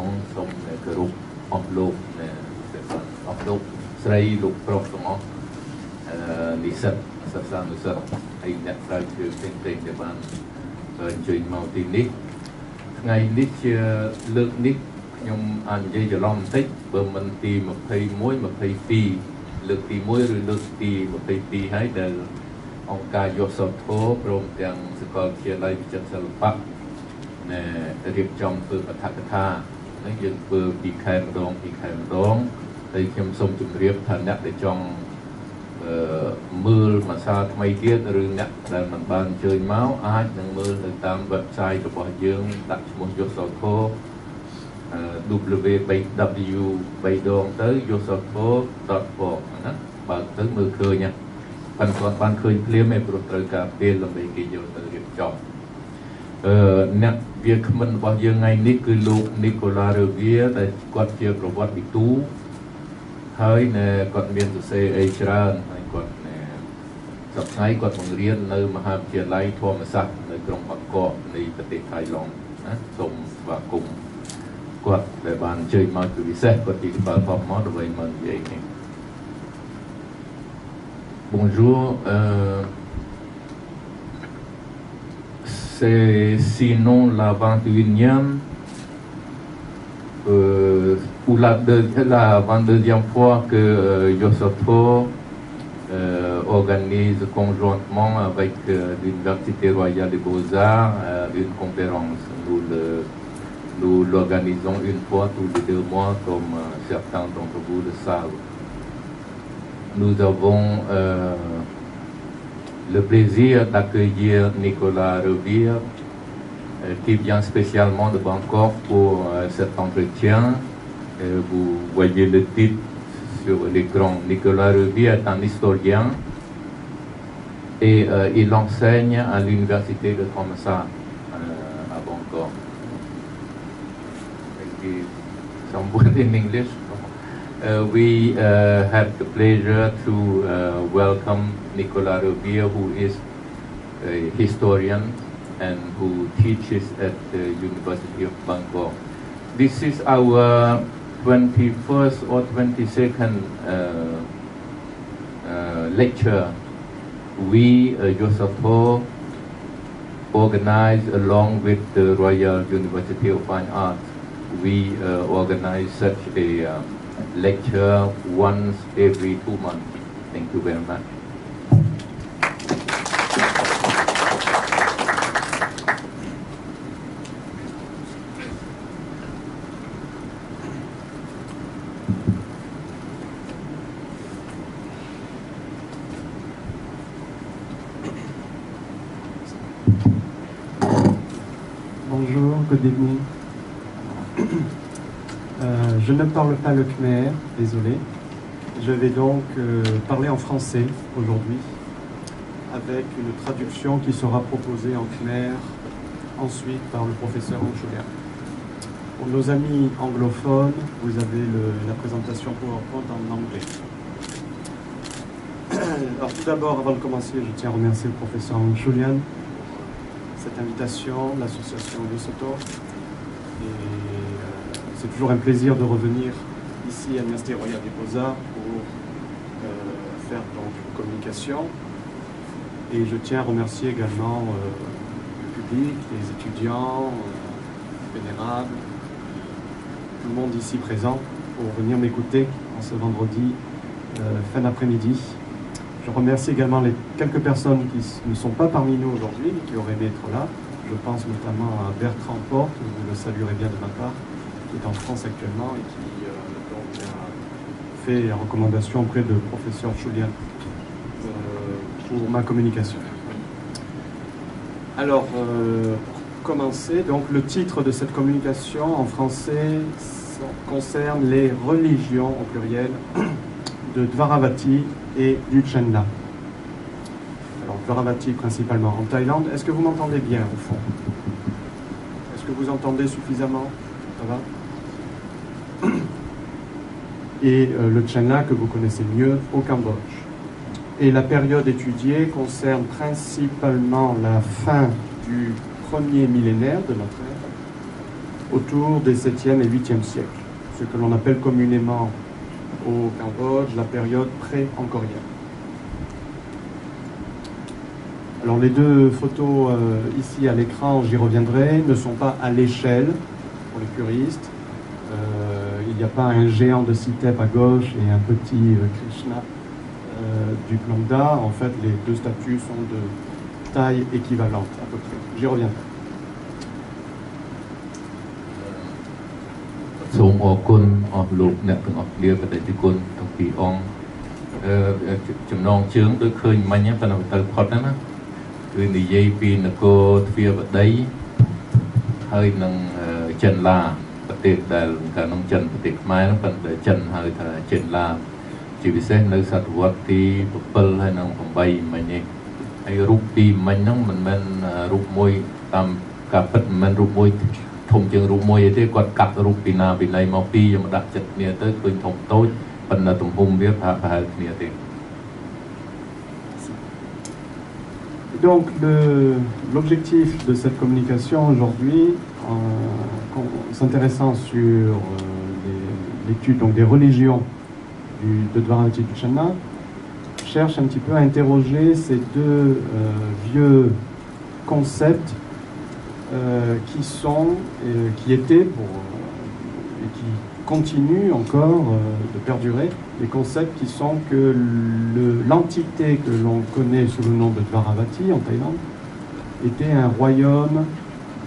ងសូមគោរពអស់លោកអស់លោកស្រីលោកប្រុសទាំងអស់និស្សិតសិស្សានុសិស្សហើយអ្នកស្រាវជ្រាវផ្សេងៗដែលបានអញ្ជើញមកទីនេះថ្ងៃនេះជាលើកនេះខ្ញុំអាចនិយាយច្រឡំបន្តិចបើមិនទី21 22លើកទី1ឬលើកទី22ហើយដែលអង្គការយុសធម៌ព្រមទាំងសាកលវិទ្យាល័យវិចិត្រសិល្បៈរៀបចំធ្វើបឋកថានេះយើងធ្វើពីខែម្ដងហើយខ្ញុំសូមជម្រាបថាអ្នកដែលចង់មើលភាសាថ្មីទៀតឬអ្នកដែលមិនបានអញ្ជើញមកអាចនឹងមើលនៅតាម website របស់យើងដាក់ឈ្មោះយុសធម៌www.yosotho.org ណាបើទៅមើលឃើញប៉ុន្តែគាត់បានឃើញភ្លាមឯព្រោះត្រូវការពេលដើម្បីគេយកទៅរៀបចំអ្នកវាគ្មិនរបស់យើងថ្ងៃនេះគឺលោក Nicolas Revier ដែលគាត់ជាប្រវត្តិវិទូហើយគាត់មានសរសេរអីច្រើនហើយគាត់សប្តាហ៍គាត់បង្រៀននៅមហាវិទ្យាល័យធម្មសាស្ត្រនៅក្រុងបាងកកនៃប្រទេសថៃឡង់ណាសូមស្វាគមន៍គាត់ដែលបានអញ្ជើញមកជាពិសេសគាត់ទីក្បាលផងមកដើម្បីមកនិយាយនេះ Bonjour, c'est sinon la 21e ou la 22e fois que Yosotho organise conjointement avec l'Université royale des Beaux-Arts une conférence. Nous l'organisons une fois tous les 2 mois comme certains d'entre vous le savent. Nous avons le plaisir d'accueillir Nicolas Revier qui vient spécialement de Bangkok pour cet entretien. Vous voyez le titre sur l'écran. Nicolas Revier est un historien et il enseigne à l'université de Thammasat à Bangkok. Some word in English. We have the pleasure to welcome Nicolas Revier, who is a historian and who teaches at the University of Bangkok. This is our 21st or 22nd lecture. We, Yosotho, organize along with the Royal University of Fine Arts. We organize such a lecture once every 2 months. Thank you very much. Bonjour, good evening. Je ne parle pas le khmer, désolé. Je vais donc parler en français aujourd'hui avec une traduction qui sera proposée en khmer ensuite par le professeur Ancholia. Pour nos amis anglophones, vous avez la présentation PowerPoint en anglais. Alors tout d'abord, avant de commencer, je tiens à remercier le professeur Ancholia, cette invitation, l'association Yosotho. C'est toujours un plaisir de revenir ici à l'Université royale des Beaux-Arts pour faire donc une communication. Et je tiens à remercier également le public, les étudiants, vénérables, tout le monde ici présent pour venir m'écouter en ce vendredi fin d'après-midi. Je remercie également les quelques personnes qui ne sont pas parmi nous aujourd'hui, mais qui auraient aimé être là. Je pense notamment à Bertrand Porte, vous le saluerez bien de ma part, qui est en France actuellement et qui donc a fait la recommandation auprès de professeur Julian pour ma communication. Alors, pour commencer, donc le titre de cette communication en français concerne les religions au pluriel de Dvaravati et du Chenla. Alors, Dvaravati principalement en Thaïlande. Est-ce que vous m'entendez bien au fond? Est-ce que vous entendez suffisamment? Ça va? Et le Chenla que vous connaissez mieux au Cambodge. Et la période étudiée concerne principalement la fin du premier millénaire de notre ère autour des 7e et 8e siècles, ce que l'on appelle communément au Cambodge la période pré-angkorienne. Alors les deux photos ici à l'écran, j'y reviendrai, ne sont pas à l'échelle pour les puristes. Il n'y a pas un géant de Sitep à gauche et un petit Krishna du Plongda. En fait, les deux statues sont de taille équivalente à peu près. J'y reviendrai. សូមអរគុណអស់លោកអ្នកទាំងអស់គ្នាបដិគុណទាំងពីរអង្គចំណងជើងដូចឃើញមិញហ្នឹងប៉ុន្តែទៅផុតហ្នឹងណាគឺនិយាយពីនគរទ្វារបដីហើយនឹងចិនឡាប្រទេសដែលកាលនោះចិនប្រទេសខ្មែរហ្នឹងប៉ុន្តែចិនហៅថាចិនឡាជាពិសេសនៅសតវត្សទី7ហើយនឹង8មិញនេះហើយរូបទីមិញហ្នឹងមិនមែនរូបមួយតាមការពិតមិនមែនរូបមួយធំជាងរូបមួយទេគាត់កាត់រូបពីណាពីណីមកពីយកមកដាក់ចិត្តគ្នាទៅឃើញធំតូចប៉ុន្តែទំហំវាប្រហែលគ្នាទេ Donc l'objectif de cette communication aujourd'hui, en s'intéressant sur l'étude des religions de Dvaravati du Channa, cherche un petit peu à interroger ces deux vieux concepts qui étaient et qui continuent encore de perdurer, les concepts qui sont que l'entité que l'on connaît sous le nom de Dvaravati en Thaïlande était un royaume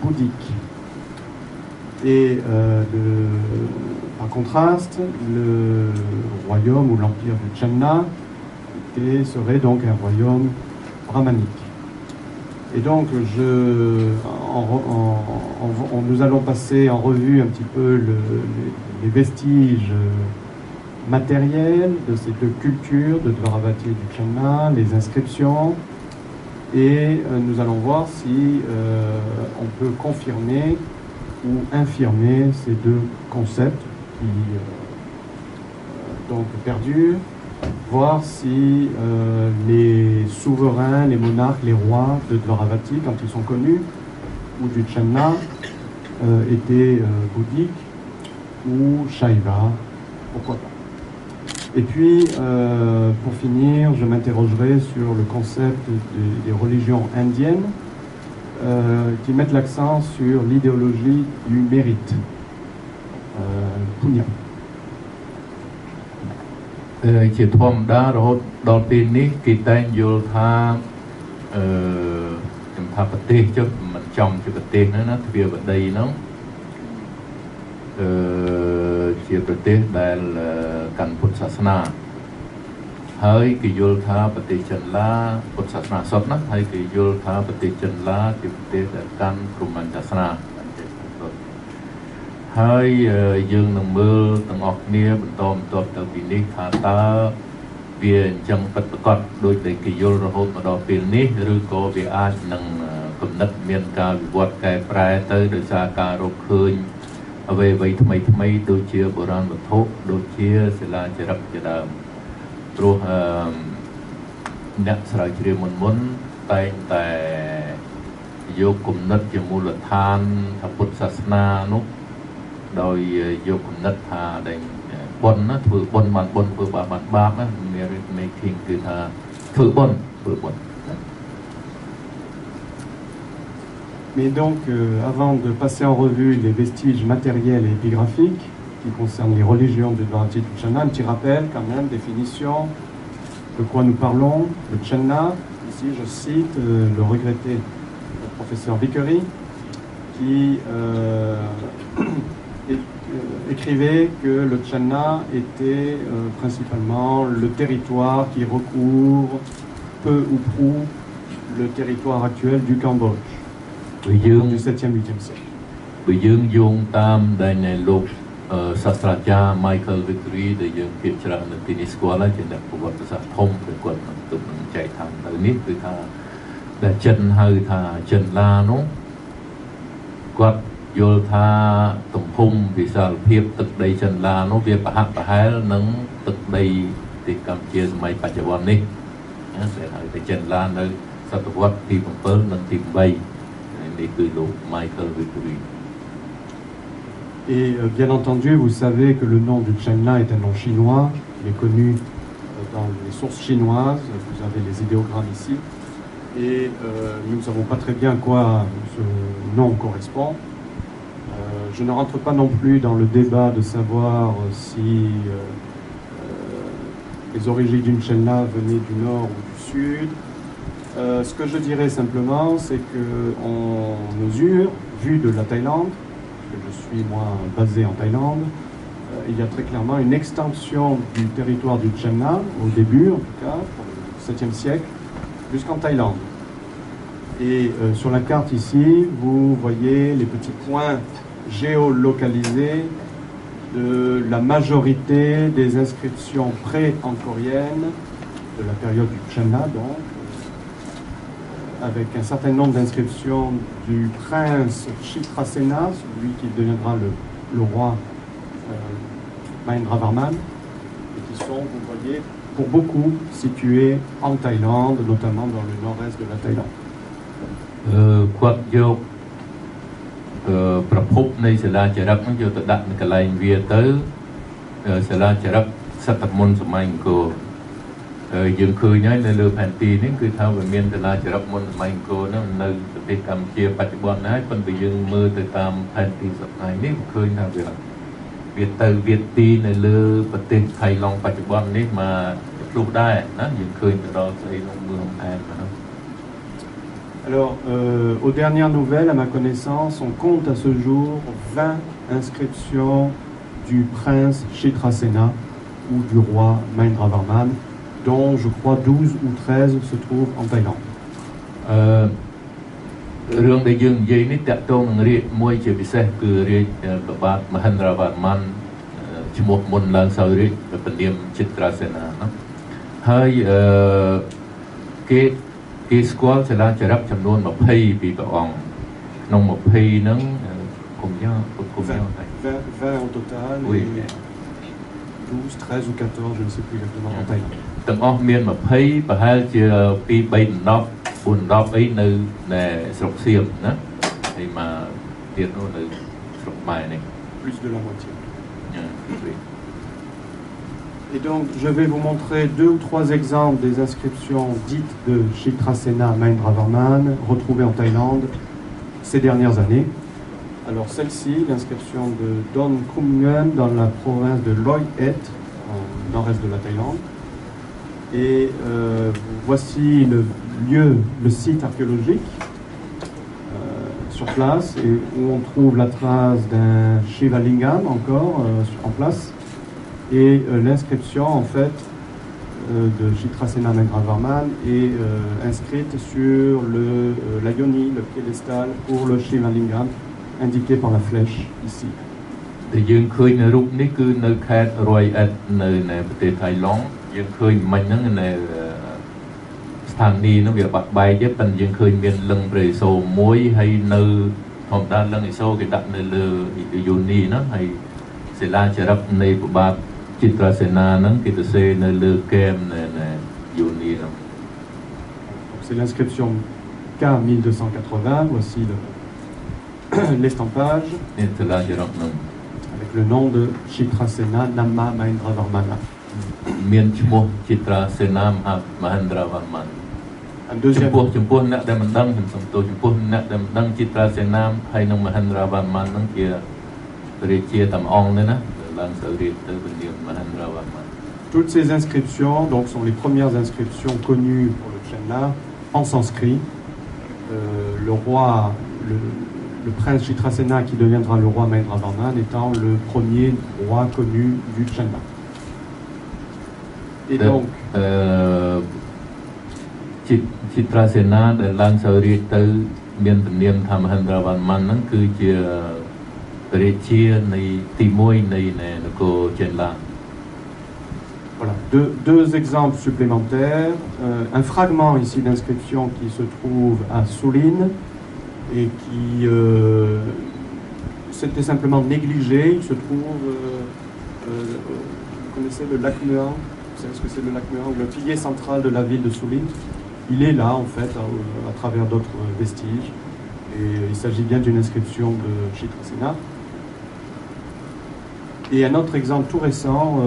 bouddhique. Et par contraste, le royaume ou l'empire du Channa serait donc un royaume brahmanique. Et donc, nous allons passer en revue un petit peu les vestiges matériels de ces deux cultures, de Dvaravati et du Channa, les inscriptions, et nous allons voir si on peut confirmer ou infirmer ces deux concepts qui donc perdurent, voir si les souverains, les monarques, les rois de Dvaravati, quand ils sont connus, ou du Channa, étaient bouddhiques ou Shaiva, pourquoi pas. Et puis, pour finir, je m'interrogerai sur le concept des religions indiennes qui mettent l'accent sur l'idéologie du mérite, punya. ជាធម្មតារហូតដល់ពេលនេះគេតែងយល់ថាខ្ញុំថាប្រទេសចុះមិនចំជាប្រទេសហ្នឹងណាទ្វារបដីហ្នឹងជាប្រទេសដែលកាន់ពុទ្ធសាសនាហើយគេយល់ថាប្រទេសចិនឡាពុទ្ធសាសនាសុទ្ធណាហើយគេយល់ថាប្រទេសចិនឡាជាប្រទេសដែលកាន់ព្រហ្មញ្ញសាសនាហើយយើងនឹងមើលទាំងអស់គ្នាបន្តទៅពីនេះថាតើវាអញ្ចឹងពិតប្រាកដដូចដែលគេយល់រហូតមកដល់ពេលនេះឬក៏វាអាចនឹងគំនិតមានការវិវត្តកែប្រែទៅដោយសារការរកឃើញអ្វីថ្មីដូចជាបុរាណវត្ថុដូចជាសិលាចារឹកជាដើមព្រោះអ្នកស្រាវជ្រាវមុនតែងតែយកគំនិតជាមូលដ្ឋានថាពុទ្ធសាសនានោះដោយយកគំនិតថាដែលបុណ្យណាធ្វើបុណ្យបានបុណ្យធ្វើបាបបានបាបណាមានmakingគឺថាធ្វើបុណ្យ Mais donc, avant de passer en revue les vestiges matériels et épigraphiques qui concernent les religions de Dvaravati du Channa, un petit rappel quand même, définition de quoi nous parlons. Le Channa, ici je cite le regretté professeur Vickery, qui écrivait que le Channa était principalement le territoire qui recouvre peu ou prou le territoire actuel du Cambodge. Du 7e, 8e siècle. បើយើងយោងតាមដែលនៃលោកសាស្ត្រាចារ្យ Michael Vickery ដែលយើងភាគច្រើននៅទីនេះស្គាល់ហើយជាអ្នកប្រវត្តិសាស្ត្រធំដែលគាត់នឹងទុកនឹងចែកថាទៅនេះគឺថាដែលចិនហៅថាចិនឡានោះគាត់យល់ថាទំហំវិសាលភាពទឹកដីចិនឡានោះវាប្រហាក់ប្រហែលនឹងទឹកដីទីកម្ពុជាសម័យបច្ចុប្បន្ននេះណាគេហៅថាចិនឡានៅសតវត្សទី7និងទី8 នេះគឺលោក Michael Vickery Et bien entendu, vous savez que le nom du Chenla est un nom chinois, il est connu dans les sources chinoises, vous avez les idéogrammes ici, et nous ne savons pas très bien à quoi ce nom correspond. Je ne rentre pas non plus dans le débat de savoir si les origines d'une Chenla venaient du nord ou du sud. Ce que je dirais simplement, c'est qu'en mesure, vu de la Thaïlande, parce que je suis moi basé en Thaïlande, il y a très clairement une extension du territoire du Chenla, au début en tout cas, au 7e siècle, jusqu'en Thaïlande. Et sur la carte ici, vous voyez les petits points géolocalisés de la majorité des inscriptions pré-angkoriennes de la période du Chenla, donc, avec un certain nombre d'inscriptions du prince Chitrasena, celui qui deviendra le roi Mahendravarman, et qui sont, vous voyez, pour beaucoup situés en Thaïlande, notamment dans le nord-est de la Thaïlande. គាត់យកប្រភពនៃសាលាចារឹកហ្នឹងយកទៅដាក់នៅកន្លែងវាទៅសាលាចារឹកសតមុនសម័យអង្គរយើងឃើញហើយនៅលើផែនទីនេះគឺថាវាមានសាលាចារឹកមុនសម័យអង្គរហ្នឹងនៅប្រទេសកម្ពុជាបច្ចុប្បន្នហើយប៉ុន្តែយើងមើលទៅតាមផែនទីសប្តាហ៍នេះឃើញថាវាទៅវាទីនៅលើប្រទេសថៃឡង់បច្ចុប្បន្ននេះមកភ្លុះដែរណាយើងឃើញទៅដល់ស្អីក្នុងមើលអែមហ្នឹង Alors, aux dernières nouvelles, à ma connaissance, on compte à ce jour 20 inscriptions du prince Chitrasena ou du roi Mahendravarman, dont je crois 12 ou 13 se trouvent en Thaïlande. រឿងដែលយើងនិយាយនេះតកតងនឹងរាជមួយជាពិសេសគឺរាជព្រះបាទមហេន្ទ្រវរ្ម័នឈ្មោះមុនឡើងសោយរាជព្រះនាមចិត្រាសេនាណាហើយគេស្គាល់សាលាចារឹកចំនួន20ពីព្រះអង្គក្នុង20ហ្នឹងគុំយ៉ាងហើយ 20 au total, oui. 12, 13 ou 14, je ne sais plus exactement en Thaïlande. ទាំងអស់មាន20ប្រហែលជាពី3ដណ្ដប់4ដណ្ដប់អីនៅស្រុកសៀមណាហើយមកទៀតនោះនៅស្រុកម៉ែនេះ Plus de la moitié. Et donc, je vais vous montrer 2 ou 3 exemples des inscriptions dites de Chitrasena Mahendravarman retrouvées en Thaïlande ces dernières années. Alors, celle-ci, l'inscription de Don Kum Nguyen dans la province de Loy Et, au nord-est de la Thaïlande. Et voici le lieu, le site archéologique sur place, et où on trouve la trace d'un Shiva Lingam encore en place. Et l'inscription en fait de Chitrasena Mahendravarman est inscrite sur la yoni, le piédestal pour le Shiva Lingam, indiqué par la flèche ici. ដែលយើងឃើញនៅរូបនេះគឺនៅខេត្តរយអិតនៅប្រទេសថៃឡង់យើងឃើញមិញហ្នឹងនៅស្ថានីយ៍ហ្នឹងវាបាក់បែកទេប៉ុន្តែយើងឃើញមានលឹងព្រះឥសូរមួយហើយនៅធម្មតាលឹងឥសូរគេដាក់នៅលើយូនីហ្នឹងហើយសិលាចារឹកនៃព្រះបាទចិត្រាសេនាហ្នឹងគេទៅសេនៅលើគែមនៅយូនីហ្នឹង C'est l'inscription K1280, voici l'estampage avec le nom de Chitrasena Nama Mahendravarmana. Un deuxième. Toutes ces inscriptions donc, sont les premières inscriptions connues pour le Chenla en sanskrit. Le roi, le prince Chitrasena qui deviendra le roi Mahendravarman étant le premier roi connu du Chenla. Et donc, Chitrasena ដែលឡើងសោយរាជទៅមានទំនៀមថាមហេន្ទ្រវរ្ម័នហ្នឹងគឺជារាជានៃទី1នៃនគរចេនឡា Voilà, deux exemples supplémentaires. Un fragment ici d'inscription qui se trouve à Soulin et qui s'était simplement négligé. Il se trouve, vous connaissez le lac Muang? Vous savez ce que c'est le lac Muang? Le pilier central de la ville de Soulin. Il est là en fait, à travers d'autres vestiges. Et il s'agit bien d'une inscription de Chitrasena. Et un autre exemple tout récent,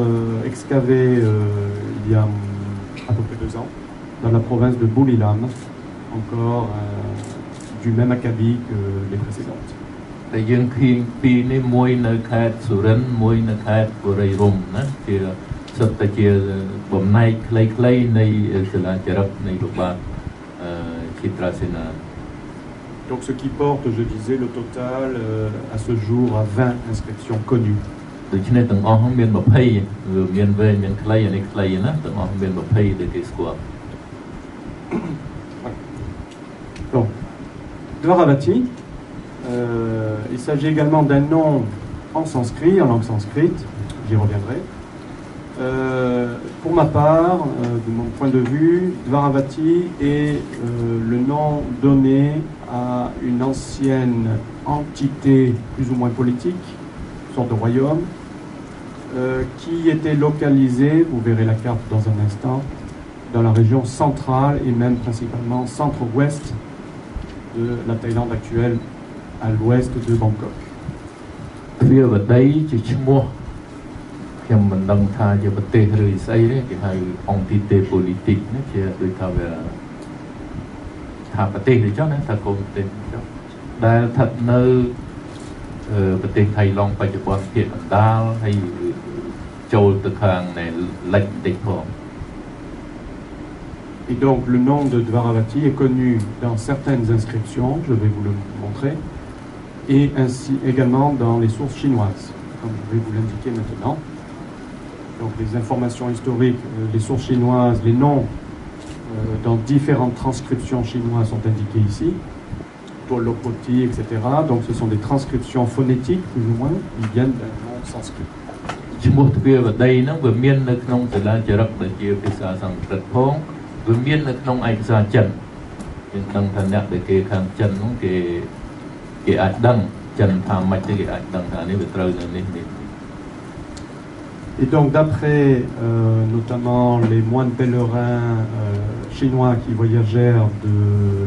excavé il y a à peu près 2 ans, dans la province de Buriram, encore du même acabit que les précédentes. តែយើងឃើញពីរនេះមួយនៅខេត្តសុរិន្ទមួយនៅខេត្តបុរីរំណាជាសិតតែជាបំណែកខ្លីៗនៃសាលាចារឹកនៃលោកបាទChitra Sena. Donc ce qui porte, je disais, le total à ce jour à 20 inscriptions connues. ដូច្នេះទាំងអស់មាន 20 មានវែងមានខ្លីអានេះខ្លីណាទាំងអស់មាន 20 ដែលគេស្គាល់ Donc Dvaravati, il s'agit également d'un nom en sanskrit, en langue sanskrite, j'y reviendrai. Pour ma part, de mon point de vue, Dvaravati est le nom donné à une ancienne entité plus ou moins politique, une sorte de royaume, qui était localisée, vous verrez la carte dans un instant, dans la région centrale et même principalement centre-ouest de la Thaïlande actuelle, à l'ouest de Bangkok. ខ្ញុំមិនដឹងថាជាប្រទេសឬស្អីទេគេហៅអង្គទីទេប៉ូលីទិកណាជាដូចថាវាថាប្រទេសទៅចុះណាថាកុំប្រទេសចុះដែលស្ថិតនៅប្រទេសថៃឡង់បច្ចុប្បន្នភាគកណ្ដាលហើយចូលទៅខាងនៃលិចបន្តិចផង Et donc le nom de Dvaravati est connu dans certaines inscriptions, je vais vous le montrer, et ainsi également dans les sources chinoises, comme je vais vous l'indiquer maintenant. Donc les informations historiques, les sources chinoises, les noms dans différentes transcriptions chinoises sont indiqués ici, Tolopoti, etc. Donc ce sont des transcriptions phonétiques, plus ou moins, qui viennent d'un nom sanskrit. ឈ្មោះទ្វារវតីហ្នឹងវាមាននៅក្នុងសាលាចារឹកដែលជាភាសាសំស្ក្រឹតផងវាមាននៅក្នុងឯកសារចិនយើងដឹងថាអ្នកដែលគេខាងចិនហ្នឹងគេអាចដឹងចិនថាម៉េចទេគេអាចដឹងថានេះវាត្រូវនៅនេះនេះ Et donc d'après notamment les moines pèlerins chinois qui voyagèrent de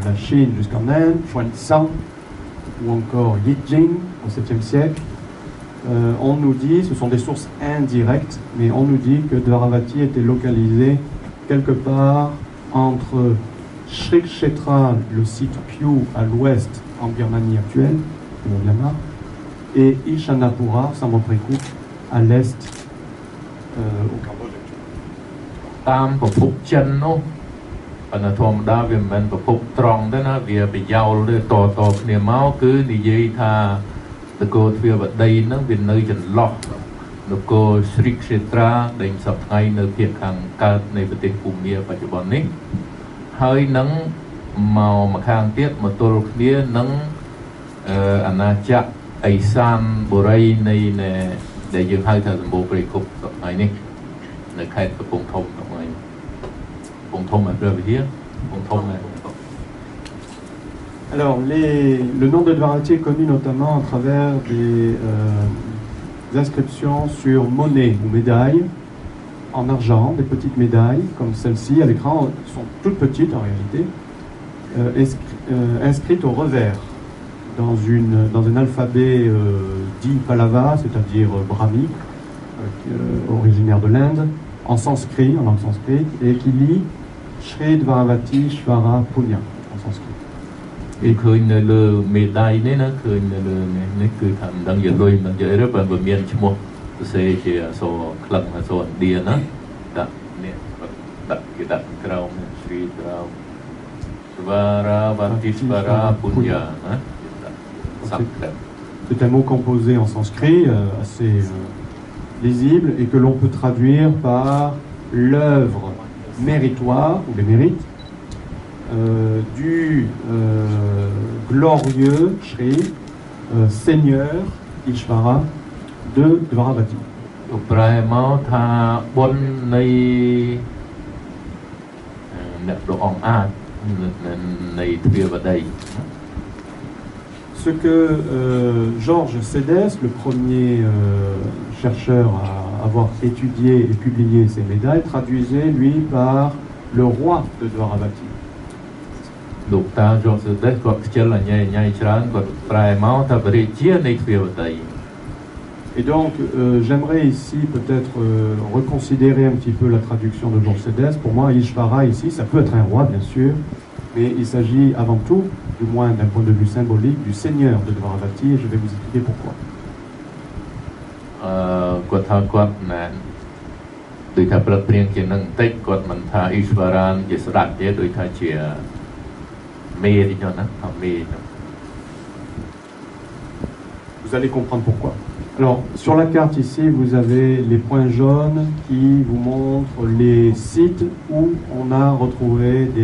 la Chine jusqu'en Inde, Xuanzang ou encore Yi Jing au 7e siècle, on nous dit, ce sont des sources indirectes, mais on nous dit que Dvaravati était localisé quelque part entre Shrikshetra, le site Pyu à l'ouest en Birmanie actuelle, au Myanmar, et Ishanapura, Samoprekut, à l'est au Cambodge. តាមប្រភពចិននោះប៉ុន្តែធម្មតាវាមិនមែនប្រភពត្រង់ទេណាវាប្រយោលទេតគ្នាមកគឺនិយាយថានគរទ្វារវតីហ្នឹងវានៅចន្លោះនគរស្រីក្សេត្រាដែលសប្តាហ៍នៅភាគខាងកើតនៃប្រទេសភូមាបច្ចុប្បន្ននេះហើយនឹងមកម្ខាងទៀតមកទល់គ្នានឹងអាណាចក្រអេសានបុរីនៃដែលយើងហៅថាសម្បូរព្រៃគុកសប្តាហ៍នេះនៅខេត្តកំពង់ធំហ្នឹងហើយកំពង់ធំអន្តរវិទ្យាកំពង់ធំ Alors, le nom de Dvaravati est connu notamment à travers des inscriptions sur monnaie ou médailles en argent, des petites médailles comme celle-ci à l'écran, sont toutes petites en réalité, inscrites au revers dans un alphabet dit Pallava, c'est-à-dire brahmique, originaire de l'Inde, en sanskrit, en langue sanskrite, et qui lit Shri Dvaravati Shvara Punya en sanskrit. ឃើញនៅលើមេដាយនេះណាឃើញនៅលើនេះគឺថាមិនដឹងយកលុយមិនយកអីទេបើមានឈ្មោះសរសេរជាអក្សរក្លឹងអក្សរឥណ្ឌាណាដាក់នេះដាក់គេដាក់ក្រោមស្រីក្រោមស្វារាវតិស្វារាពុញ្ញណា C'est un mot composé en sanskrit assez lisible et que l'on peut traduire par l'œuvre méritoire ou les mérites du glorieux Shri Seigneur Ishvara de Dvaravati. Ce que Georges Sédès, le premier chercheur à avoir étudié et publié ces médailles, traduisait lui par le roi de Dvaravati. Et donc, j'aimerais ici peut-être reconsidérer un petit peu la traduction de Mercedes. Pour moi, Ishvara ici, ça peut être un roi, bien sûr, mais il s'agit avant tout, du moins d'un point de vue symbolique, du seigneur de Dvaravati, et je vais vous expliquer pourquoi. គាត់ថាគាត់ណាដូចថាប្រឹកព្រៀងជានឹងបន្តិចគាត់មិនថា Ishvaran ជាស្ដេចទេដូចថាជាមេទីនោះណាថាមេនោះ Vous allez comprendre pourquoi. Alors, sur la carte ici, vous avez les points jaunes qui vous montrent les sites où on a retrouvé des